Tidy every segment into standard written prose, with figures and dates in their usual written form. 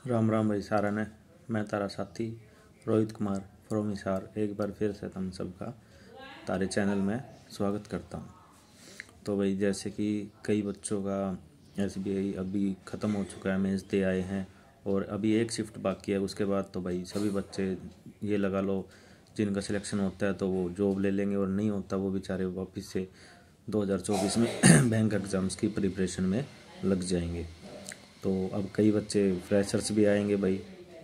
राम राम भाई सारा ने। मैं तारा साथी रोहित कुमार फ्रॉम हिसार एक बार फिर से तुम सबका तारे चैनल में स्वागत करता हूँ। तो भाई जैसे कि कई बच्चों का एसबीआई अभी ख़त्म हो चुका है, मेंस दे आए हैं और अभी एक शिफ्ट बाकी है। उसके बाद तो भाई सभी बच्चे ये लगा लो जिनका सिलेक्शन होता है तो वो जॉब ले लेंगे और नहीं होता वो बेचारे वापस से 2024 में बैंक एग्ज़ाम्स की प्रिपरेशन में लग जाएंगे। तो अब कई बच्चे फ्रेशर्स भी आएंगे भाई।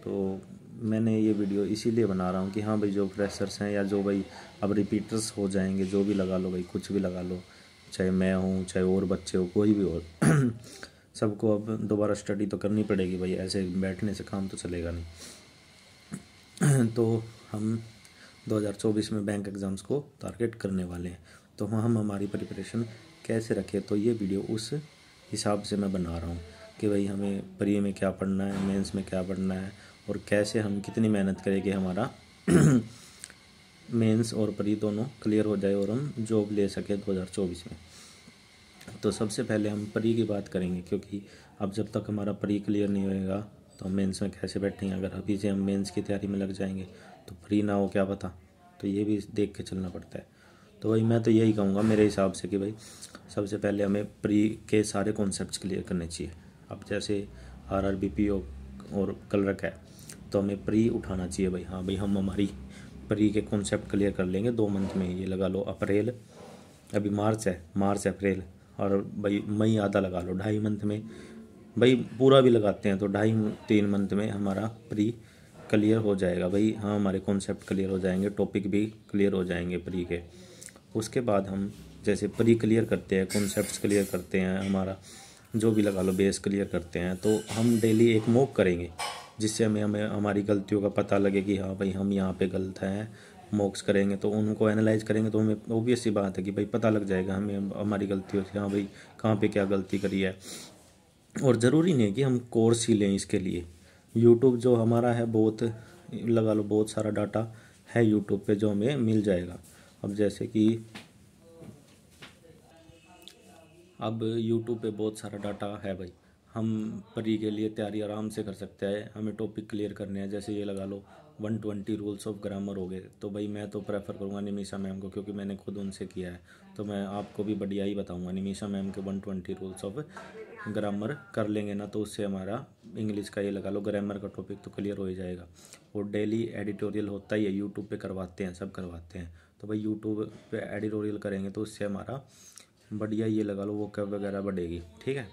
तो मैंने ये वीडियो इसीलिए बना रहा हूँ कि हाँ भाई जो फ्रेशर्स हैं या जो भाई अब रिपीटर्स हो जाएंगे, जो भी लगा लो भाई, कुछ भी लगा लो, चाहे मैं हूँ चाहे और बच्चे हो कोई भी हो सबको अब दोबारा स्टडी तो करनी पड़ेगी भाई, ऐसे बैठने से काम तो चलेगा नहीं तो हम 2024 में बैंक एग्ज़ाम्स को टारगेट करने वाले हैं। तो हम हमारी प्रिपरेशन कैसे रखें, तो ये वीडियो उस हिसाब से मैं बना रहा हूँ कि भाई हमें प्री में क्या पढ़ना है, मेंस में क्या पढ़ना है और कैसे हम कितनी मेहनत करें कि हमारा मेंस और प्री दोनों क्लियर हो जाए और हम जॉब ले सकें 2024 में। तो सबसे पहले हम प्री की बात करेंगे, क्योंकि अब जब तक हमारा प्री क्लियर नहीं होएगा तो हम मेंस में कैसे बैठेंगे। अगर अभी से हम मेंस की तैयारी में लग जाएंगे तो प्री ना हो क्या पता, तो ये भी देख के चलना पड़ता है। तो भाई मैं तो यही कहूँगा मेरे हिसाब से कि भाई सबसे पहले हमें प्री के सारे कॉन्सेप्ट्स क्लियर करने चाहिए। अब जैसे RRBPO और क्लर्क है तो हमें प्री उठाना चाहिए भाई। हाँ भाई हम हमारी प्री के कॉन्सेप्ट क्लियर कर लेंगे 2 मंथ में। ये लगा लो अप्रैल, अभी मार्च अप्रैल और भाई मई आधा लगा लो, 2.5 मंथ में भाई पूरा भी लगाते हैं तो 2.5-3 मंथ में हमारा प्री क्लियर हो जाएगा भाई। हाँ हमारे कॉन्सेप्ट क्लियर हो जाएंगे, टॉपिक भी क्लियर हो जाएंगे प्री के। उसके बाद हम जैसे प्री क्लियर करते हैं, कॉन्सेप्ट्स क्लियर करते हैं, हमारा जो भी लगा लो बेस क्लियर करते हैं, तो हम डेली एक मॉक करेंगे जिससे हमें हमारी गलतियों का पता लगे कि हाँ भाई हम यहाँ पे गलत हैं। मॉक्स करेंगे तो उनको एनालाइज करेंगे तो हमें ऑब्वियस सी बात है कि भाई पता लग जाएगा हमें हमारी गलती होती है, हाँ भाई कहाँ पे क्या गलती करी है। और ज़रूरी नहीं है कि हम कोर्स ही लें इसके लिए। यूट्यूब जो हमारा है बहुत लगा लो बहुत सारा डाटा है यूट्यूब पे जो हमें मिल जाएगा। अब जैसे कि अब यूट्यूब पे बहुत सारा डाटा है भाई, हम प्री के लिए तैयारी आराम से कर सकते हैं। हमें टॉपिक क्लियर करने हैं, जैसे ये लगा लो 120 रूल्स ऑफ ग्रामर हो गए, तो भाई मैं तो प्रेफर करूँगा निमिषा मैम को, क्योंकि मैंने खुद उनसे किया है। तो मैं आपको भी बढ़िया ही बताऊँगा, निमिषा मैम के 120 रूल्स ऑफ ग्रामर कर लेंगे ना तो उससे हमारा इंग्लिश का ये लगा लो ग्रामर का टॉपिक तो क्लियर हो ही जाएगा। और डेली एडिटोरियल होता ही है, यूट्यूब पे करवाते हैं, सब करवाते हैं। तो भाई यूट्यूब पे एडिटोरियल करेंगे तो उससे हमारा बढ़िया ये लगा लो वो कब वगैरह बढ़ेगी। ठीक है।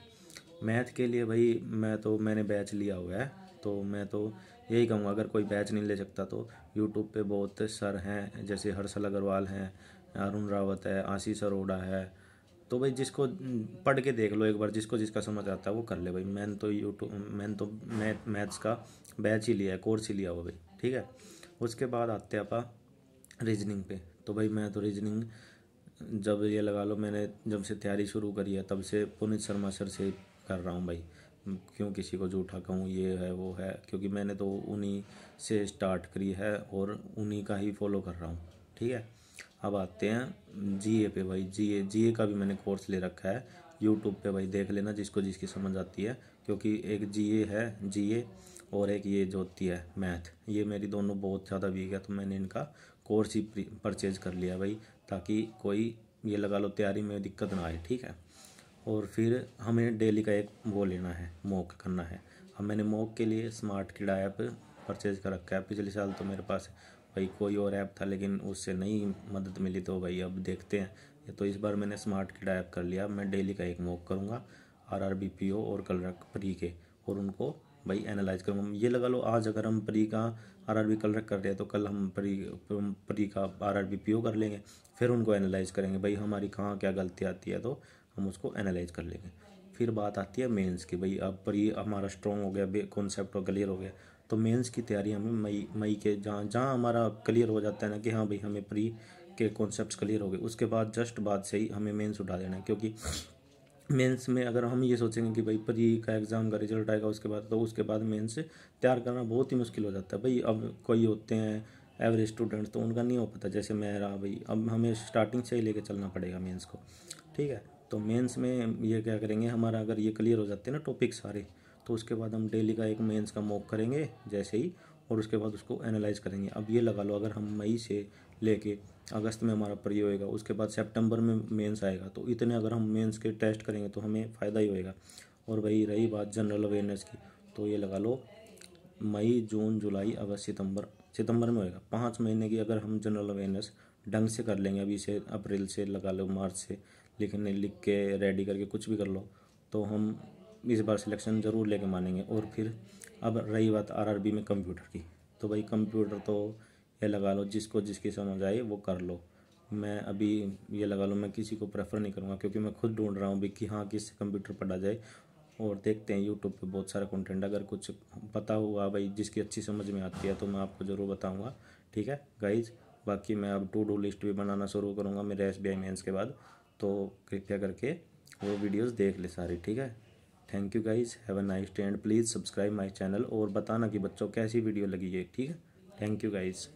मैथ के लिए भाई मैंने बैच लिया हुआ है, तो मैं तो यही कहूँगा अगर कोई बैच नहीं ले सकता तो यूट्यूब पे बहुत सर हैं, जैसे हर्षल अग्रवाल हैं, अरुण रावत है, आशीष अरोड़ा है। तो भाई जिसको पढ़ के देख लो एक बार, जिसको जिसका समझ आता है वो कर ले भाई। मैंने तो मैथ्स का बैच ही लिया है, कोर्स ही लिया हुआ भाई। ठीक है। उसके बाद आते हैं अपा रीजनिंग पे। तो भाई मैं तो रीजनिंग जब ये लगा लो मैंने जब से तैयारी शुरू करी है तब से पुनीत शर्मा सर से कर रहा हूँ भाई। क्यों किसी को झूठा कहूँ, ये है वो है, क्योंकि मैंने तो उन्हीं से स्टार्ट करी है और उन्हीं का ही फॉलो कर रहा हूँ। ठीक है। अब आते हैं जीए पे भाई। जीए का भी मैंने कोर्स ले रखा है यूट्यूब पे भाई, देख लेना जिसको जिसकी समझ आती है। क्योंकि एक जीए और एक ये जो होती है मैथ, ये मेरी दोनों बहुत ज़्यादा वीक है, तो मैंने इनका कोर्स ही परचेज कर लिया भाई, ताकि कोई ये लगा लो तैयारी में दिक्कत ना आए। ठीक है। और फिर हमें डेली का एक वो लेना है, मॉक करना है। अब मैंने मॉक के लिए स्मार्ट किडा ऐप परचेज कर रखा है। पिछले साल तो मेरे पास भाई कोई और ऐप था लेकिन उससे नहीं मदद मिली, तो भाई अब देखते हैं। तो इस बार मैंने स्मार्ट किडा ऐप कर लिया। मैं डेली का एक मॉक करूँगा RRBPO और क्लर्क प्री के, और उनको भाई एनालाइज करूँगा। ये लगा लो आज अगर हम प्री का RRB क्लर्क कर रहे हैं तो कल हम प्री का RRBPO कर लेंगे, फिर उनको एनालाइज करेंगे भाई हमारी कहाँ क्या गलती आती है तो हम उसको एनालाइज कर लेंगे। फिर बात आती है मेंस की भाई। अब प्री हमारा स्ट्रॉन्ग हो गया, कॉन्सेप्ट क्लियर हो गया, तो मेंस की तैयारी हमें मई के जहाँ जहाँ हमारा क्लियर हो जाता है ना कि हाँ भाई हमें प्री के कॉन्सेप्ट्स क्लियर हो गए, उसके बाद जस्ट बाद से ही हमें मेंस उठा देना है। क्योंकि मेंस में अगर हम ये सोचेंगे कि भाई प्री का एग्ज़ाम का रिजल्ट आएगा उसके बाद, तो उसके बाद मेंस तैयार करना बहुत ही मुश्किल हो जाता है भाई। अब कोई होते हैं एवरेज स्टूडेंट तो उनका नहीं हो पाता, जैसे मैं रहा भाई। अब हमें स्टार्टिंग से ही लेके चलना पड़ेगा मेंस को। ठीक है। तो मेंस में ये क्या करेंगे, हमारा अगर ये क्लियर हो जाते हैं ना टॉपिक सारे, तो उसके बाद हम डेली का एक मेंस का मॉक करेंगे जैसे ही, और उसके बाद उसको एनालाइज करेंगे। अब ये लगा लो, अगर हम मई से लेके अगस्त में हमारा प्री होएगा, उसके बाद सितंबर में मेंस आएगा, तो इतने अगर हम मेंस के टेस्ट करेंगे तो हमें फ़ायदा ही होएगा। और वही रही बात जनरल अवेयरनेस की, तो ये लगा लो मई, जून, जुलाई, अगस्त, सितंबर में होएगा। 5 महीने की अगर हम जनरल अवेयरनेस ढंग से कर लेंगे, अभी से अप्रैल से लगा लो, मार्च से लिख के रेडी करके कुछ भी कर लो, तो हम इस बार सिलेक्शन ज़रूर लेके मानेंगे। और फिर अब रही बात आरआरबी में कंप्यूटर की, तो भाई कंप्यूटर तो ये लगा लो जिसको जिसकी समझ आए वो कर लो। मैं अभी ये लगा लो मैं किसी को प्रेफर नहीं करूँगा, क्योंकि मैं खुद ढूंढ रहा हूँ भी कि हाँ किससे कंप्यूटर पढ़ा जाए। और देखते हैं यूट्यूब पे बहुत सारा कंटेंट, अगर कुछ पता हुआ भाई जिसकी अच्छी समझ में आती है तो मैं आपको ज़रूर बताऊँगा। ठीक है गाइज, बाकी मैं अब टू डू लिस्ट भी बनाना शुरू करूँगा मेरे SBI मेंस के बाद, तो कृपया करके वो वीडियोस देख ले सारी। ठीक है, thank you guys, have a nice day and please subscribe my channel, और बताना कि बच्चों कैसी वीडियो लगी है। ठीक है, थैंक यू गाइज।